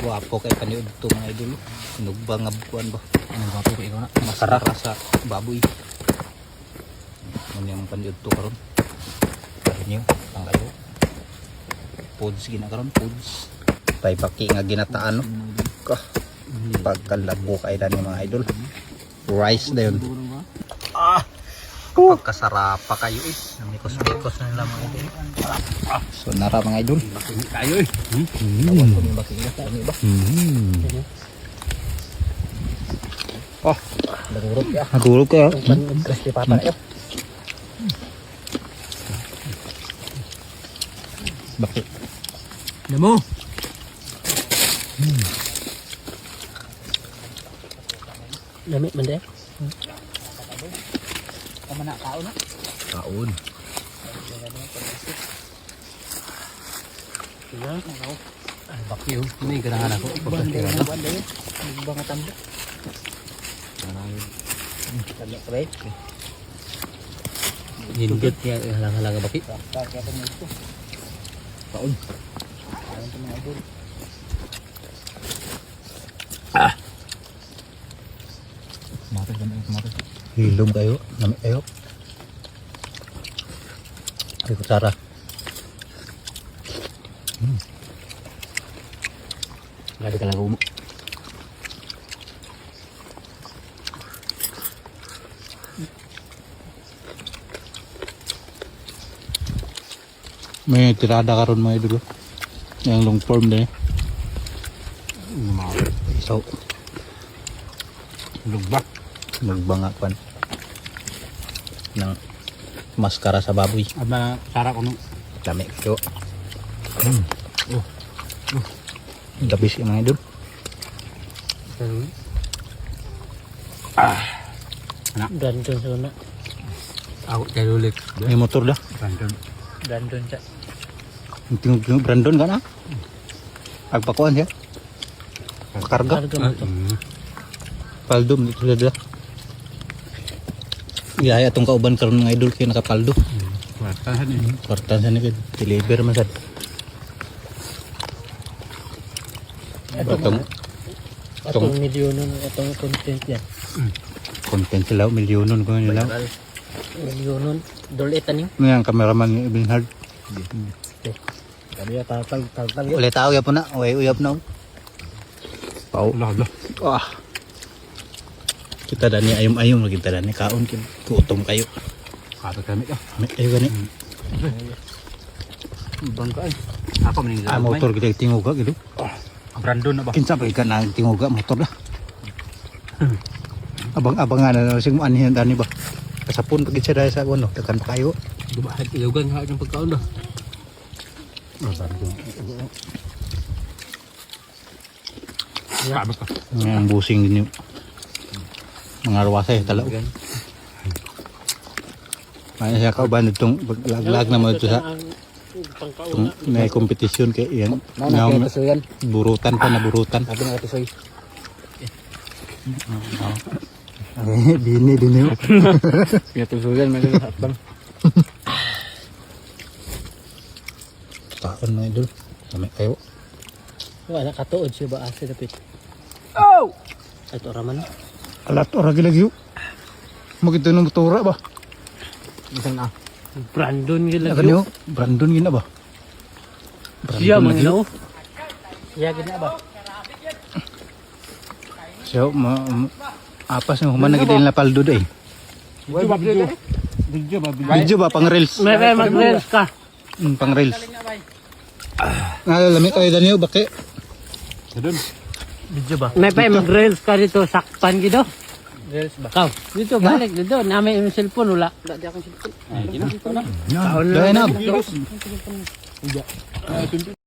Guwapo kay kaniud to mga idol. Sinugbang nga buwan ba. Anong gwapo ko ikaw na? Masarap sa baboy. Ano yung kaniud to karon? Karon nyo, ang kayo. Foods ginakaroon, foods. Tay paki nga ginataan no. Pagkalabo kay dani mga idol. Rice na yun. Pagkasarap pa kayo eh. Namikos-mikos na nila mga idol. So nara mga idol. Kayo eh. Awan ko yung bakigas. Ano ba? Oh, nagurog ka. Nagurog ka. Crispy pata kayo. Bakit? Damo. Dami man deh. Tama na kaon na. Kaon. Ay bakyo. Ini ganahan ako. Pagkatira na. Bangatan mo. Tanda pre. Hindot niya halang-halang baki. Kaya pa mo ito. Kaon. Ano to mga idol? Matay ba na matay? Hilom kayo. Nami kayo. Ay kutsara. Grabe ka lang umo. May tirada karon mga idol. Yang long form din. So, Lugbak. magbangapan ng maskara sa baboy. Aba sara ko no. Dami kayo. Gabis yung mga idol. Dandun sana. Ako kay ulit. May motor dah. Random. Dandun sa. Tingog Brandon ka na. Agpakuan siya. Pakarga. Karga mo to. Paldom dito sila. Iya atong kauban karon mga idol kay nakapaldo. Kwartahan eh. Kwartan sa ni deliver man sad. Atong milyonon atong content yan. Content sila milyonon ko nila. Milyonon. Dolet ani. Yang kameraman ni Ibn Hard. Kami ya tal. Ulit tao ya po na. Uyap na. Pau. Lalo. Wah. Kita dani ayom-ayom lagi kita dani kaon kin. Gutom kayo. Kato kami ka. May ayo gani. Bangka ay. Ako maning Ah motor kita tinguga gitu. Brandon na ba? Kinsa pa ikan nang tinguga motor dah. Abang-abangan na sing anhin dani ba. Kasapun pagit siya dahil sa ano, tekan kayo. Dumahat ilugan ha ng pagkaon na. Kabas ka. Ang busing din yung mga rawasay talaw. Ano siya kauban itong lag na mo ito sa itong may kompetisyon kay yan. Yan. Burutan pa na burutan. Sabi na katisoy. Dini yun. Kaya tusugan may hatbang. Taon mga idol. Kami kayo. Wala katuod siya ba asa dapit. Oh! Ito raman. Alat ora gilagi yun. Magito ng motora ba? Isang na. Brandon gila. Akan yun. Brandon gina ba? Siya man no. Siya gina ba? So, apas yung human nagidil na paldo day. Video ba pang reels? May mag-reels ka. Pang reels. Nalalami kayo daniyo baki. Doon. Video ba? May mag-reels ka dito sakpan gido. Reels ba? Kaw, dito balik dito. Namay yung cellphone wala. Wala di akong cellphone. Ay, kina. Dahil na.